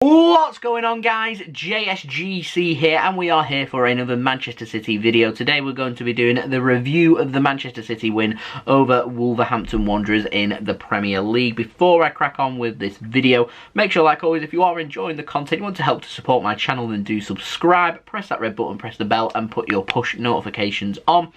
What's going on, guys? JSGC here, and we are here for another Manchester City video. Today we're going to be doing the review of the Manchester City win over Wolverhampton Wanderers in the Premier League. Before I crack on with this video, make sure, like always, if you are enjoying the content, you want to help to support my channel, then do subscribe, press that red button, press the bell, and put your push notifications on.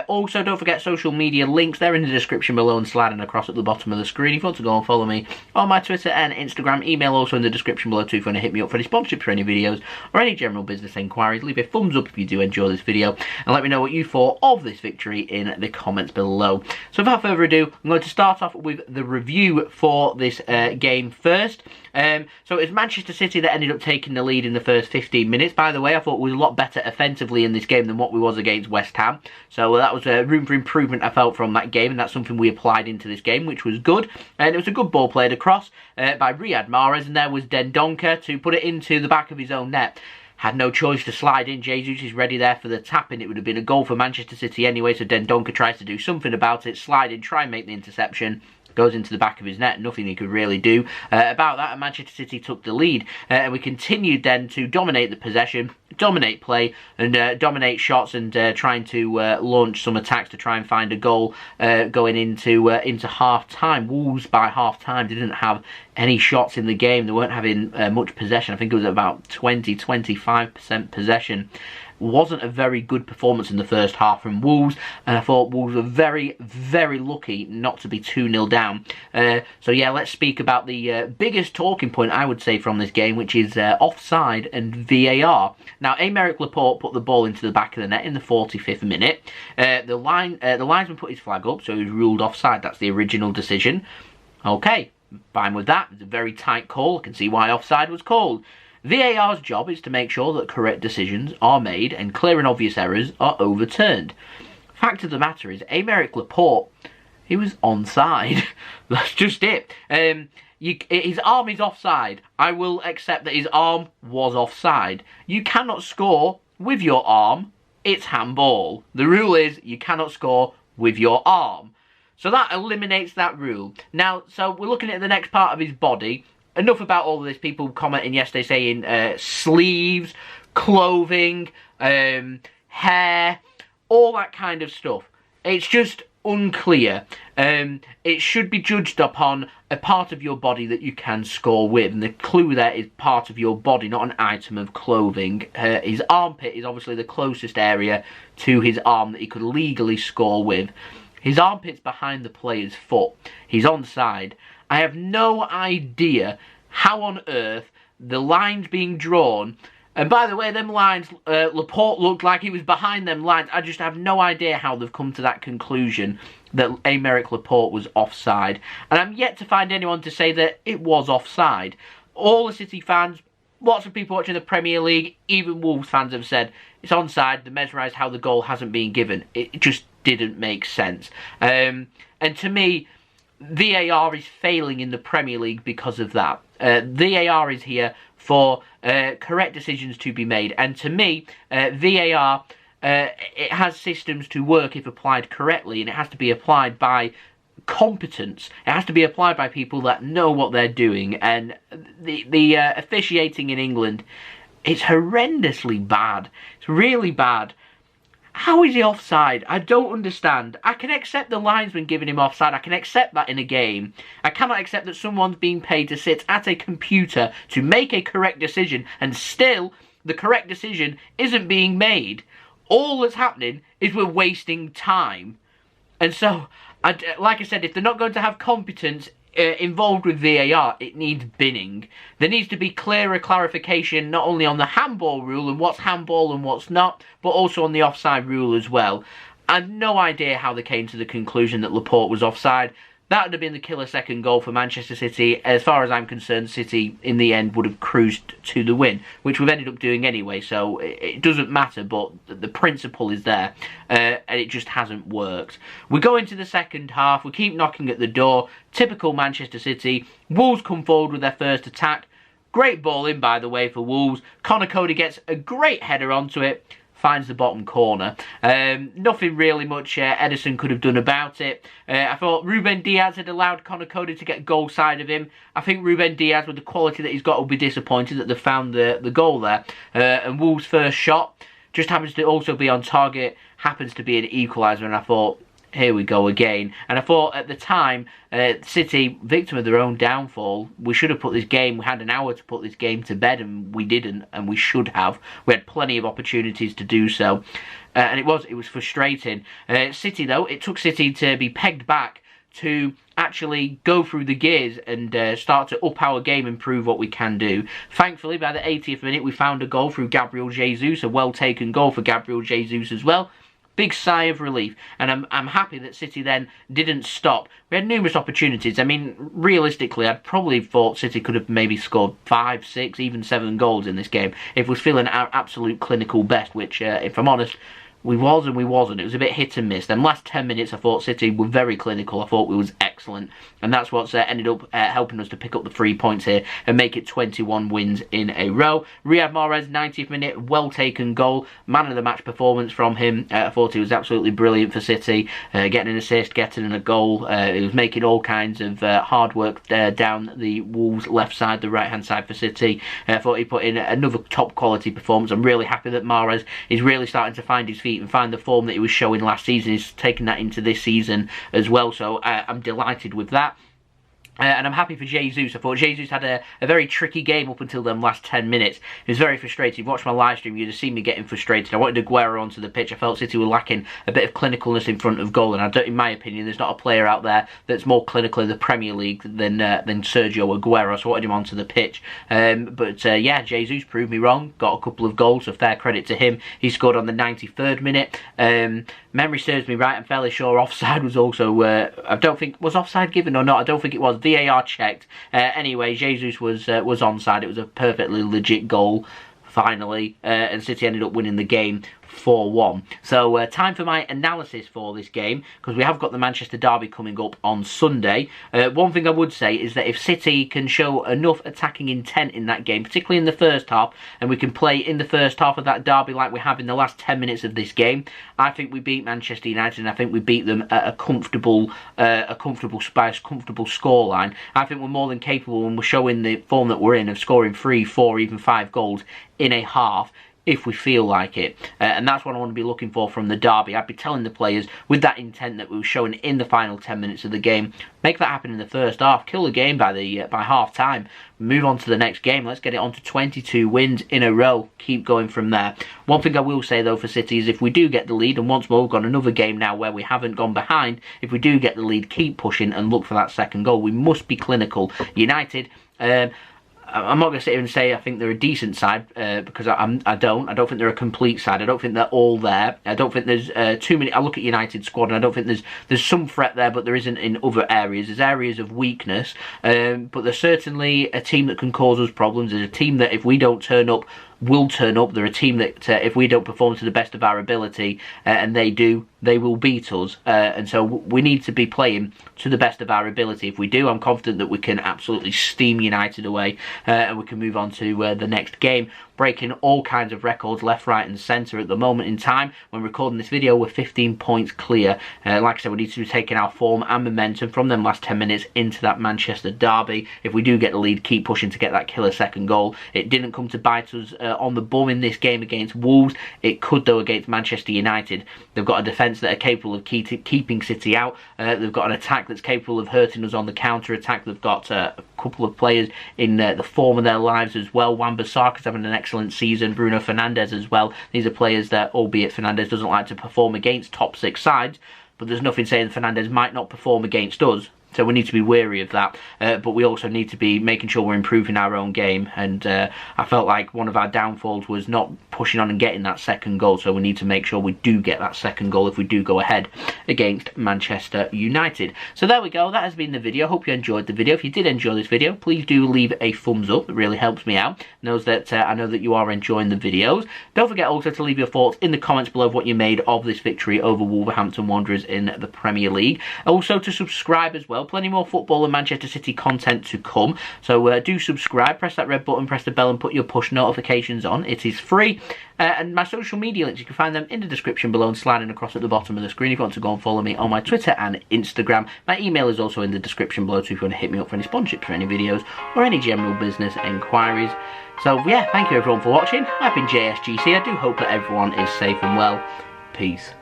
Also, don't forget social media links, they're in the description below and sliding across at the bottom of the screen. If you want to go and follow me on my Twitter and Instagram, email also in the description below too if you want to hit me up for any sponsorship for any videos or any general business inquiries. Leave a thumbs up if you do enjoy this video and let me know what you thought of this victory in the comments below. So without further ado, I'm going to start off with the review for this game first. So it's Manchester City that ended up taking the lead in the first 15 minutes. By the way, I thought we were a lot better offensively in this game than what we was against West Ham. So that was room for improvement I felt from that game, and that's something we applied into this game, which was good. And it was a good ball played across by Riyad Mahrez, and there was Dendoncker to put it into the back of his own net. Had no choice to slide in. Jesus is ready there for the tap, and it would have been a goal for Manchester City anyway, so Dendoncker tries to do something about it, slide in, try and make the interception. Goes into the back of his net, nothing he could really do about that, and Manchester City took the lead. And we continued then to dominate the possession, dominate play, and dominate shots, and trying to launch some attacks to try and find a goal going into half-time. Wolves by half-time didn't have any shots in the game. They weren't having much possession. I think it was about 20-25% possession. Wasn't a very good performance in the first half from Wolves, and I thought Wolves were very, very lucky not to be 2-0 down. So yeah, let's speak about the biggest talking point, I would say, from this game, which is offside and VAR. Now, Aymeric Laporte put the ball into the back of the net in the 45th minute. The linesman put his flag up, so he was ruled offside. That's the original decision. Okay, fine with that. It's a very tight call. I can see why offside was called. VAR's job is to make sure that correct decisions are made and clear and obvious errors are overturned. Fact of the matter is, Aymeric Laporte, he was onside. That's just it. His arm is offside. I will accept that his arm was offside. You cannot score with your arm. It's handball. The rule is you cannot score with your arm. So that eliminates that rule. Now, so we're looking at the next part of his body. Enough about all of this. People commenting yesterday saying sleeves, clothing, hair, all that kind of stuff. It's just unclear. It should be judged upon a part of your body that you can score with, and the clue there is part of your body, not an item of clothing. His armpit is obviously the closest area to his arm that he could legally score with. His armpit's behind the player's foot. He's onside. I have no idea how on earth the lines being drawn, and by the way, them lines, Laporte looked like he was behind them lines. I just have no idea how they've come to that conclusion that Aymeric Laporte was offside. And I'm yet to find anyone to say that it was offside. All the City fans, lots of people watching the Premier League, even Wolves fans have said it's onside. They're mesmerised how the goal hasn't been given. It just didn't make sense. And to me, VAR is failing in the Premier League because of that. VAR is here for correct decisions to be made, and to me, VAR, it has systems to work if applied correctly, and it has to be applied by competence. It has to be applied by people that know what they're doing, and the officiating in England, it's horrendously bad. It's really bad. How is he offside? I don't understand. I can accept the linesman giving him offside. I can accept that in a game. I cannot accept that someone's being paid to sit at a computer to make a correct decision, and still the correct decision isn't being made. All that's happening is we're wasting time. And so, like I said, if they're not going to have competence involved with VAR, it needs binning. There needs to be clearer clarification, not only on the handball rule and what's handball and what's not, but also on the offside rule as well. I have no idea how they came to the conclusion that Laporte was offside. That would have been the killer second goal for Manchester City. As far as I'm concerned, City in the end would have cruised to the win, which we've ended up doing anyway, so it doesn't matter, but the principle is there, and it just hasn't worked. We go into the second half, we keep knocking at the door, typical Manchester City. Wolves come forward with their first attack. Great ball in, by the way, for Wolves. Conor Coady gets a great header onto it, finds the bottom corner. Nothing really much Ederson could have done about it. I thought Ruben Diaz had allowed Conor Coady to get goal side of him. I think Ruben Diaz, with the quality that he's got, will be disappointed that they found the goal there. And Wolves' first shot just happens to also be on target, happens to be an equaliser, and I thought, here we go again. And I thought at the time, City, victim of their own downfall, we should have put this game, we had an hour to put this game to bed, and we didn't, and we should have. We had plenty of opportunities to do so. And it was frustrating. City, though, it took City to be pegged back to actually go through the gears and start to up our game and prove what we can do. Thankfully, by the 80th minute, we found a goal through Gabriel Jesus, a well-taken goal for Gabriel Jesus as well. Big sigh of relief, and I'm happy that City then didn't stop. We had numerous opportunities. I mean, realistically, I'd probably thought City could have maybe scored 5, 6, even 7 goals in this game if we was feeling our absolute clinical best, which, if I'm honest, we was and we wasn't. It was a bit hit and miss. Then last 10 minutes, I thought City were very clinical. I thought we was excellent. And that's what's ended up helping us to pick up the 3 points here and make it 21 wins in a row. Riyad Mahrez, 90th minute, well-taken goal. Man of the match performance from him. I thought he was absolutely brilliant for City. Getting an assist, getting a goal. He was making all kinds of hard work down the Wolves' left side, the right-hand side for City. I thought he put in another top-quality performance. I'm really happy that Mahrez is really starting to find his feet and find the form that he was showing last season. He's taken that into this season as well, so I'm delighted with that. And I'm happy for Jesus. I thought Jesus had a very tricky game up until them last 10 minutes. It was very frustrating. If you watched my live stream, you'd have seen me getting frustrated. I wanted Aguero onto the pitch. I felt City were lacking a bit of clinicalness in front of goal, and I don't, in my opinion, there's not a player out there that's more clinical in the Premier League than Sergio Aguero, so I wanted him onto the pitch. Yeah, Jesus proved me wrong. Got a couple of goals, so fair credit to him. He scored on the 93rd minute. Memory serves me right, I'm fairly sure offside was also, I don't think, was offside given or not? I don't think it was. VAR checked. Anyway, Jesus was onside. It was a perfectly legit goal, finally, and City ended up winning the game 4-1. So time for my analysis for this game, because we have got the Manchester derby coming up on Sunday. One thing I would say is that if City can show enough attacking intent in that game, particularly in the first half, and we can play in the first half of that derby like we have in the last 10 minutes of this game, I think we beat Manchester United, and I think we beat them at a comfortable scoreline. I think we're more than capable, and we're showing the form that we're in, of scoring 3, 4, even 5 goals in a half, if we feel like it. And that's what I want to be looking for from the derby. I'd be telling the players, with that intent that we were showing in the final 10 minutes of the game, make that happen in the first half, kill the game by half time, move on to the next game. Let's get it on to 22 wins in a row, keep going from there. One thing I will say though for City is, if we do get the lead, and once more we've got another game now where we haven't gone behind, if we do get the lead, keep pushing and look for that second goal. We must be clinical. United, I'm not going to sit here and say I think they're a decent side, because I don't think they're a complete side. I don't think they're all there. I don't think there's too many. I look at United's squad and I don't think there's some threat there, but there isn't in other areas. There's areas of weakness, but there's certainly a team that can cause us problems. There's a team that if we don't turn up, will turn up. They're a team that if we don't perform to the best of our ability, and they do, they will beat us. And so we need to be playing to the best of our ability. If we do, I'm confident that we can absolutely steam United away, and we can move on to the next game, breaking all kinds of records left, right and centre. At the moment in time, when recording this video, we're 15 points clear. Like I said, we need to be taking our form and momentum from them last 10 minutes into that Manchester derby. If we do get the lead, keep pushing to get that killer second goal. It didn't come to bite us on the bum in this game against Wolves. It could though against Manchester United. They've got a defence that are capable of keeping City out. They've got an attack that's capable of hurting us on the counter-attack. They've got a couple of players in the form of their lives as well. Wan-Bissaka's having an excellent season. Bruno Fernandes as well. These are players that, albeit Fernandes doesn't like to perform against top 6 sides, but there's nothing saying Fernandes might not perform against us. So we need to be wary of that, but we also need to be making sure we're improving our own game, and I felt like one of our downfalls was not pushing on and getting that second goal, so we need to make sure we do get that second goal if we do go ahead against Manchester United. So there we go, that has been the video. Hope you enjoyed the video. If you did enjoy this video, please do leave a thumbs up. It really helps me out. Knows that I know that you are enjoying the videos. Don't forget also to leave your thoughts in the comments below of what you made of this victory over Wolverhampton Wanderers in the Premier League. Also to subscribe as well, well. Plenty more football and Manchester City content to come. So do subscribe, press that red button, press the bell and put your push notifications on. It is free. And my social media links, you can find them in the description below and sliding across at the bottom of the screen if you want to go and follow me on my Twitter and Instagram. My email is also in the description below too if you want to hit me up for any sponsorships for any videos or any general business enquiries. So yeah, thank you everyone for watching. I've been JSGC. I do hope that everyone is safe and well. Peace.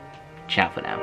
Ciao for now.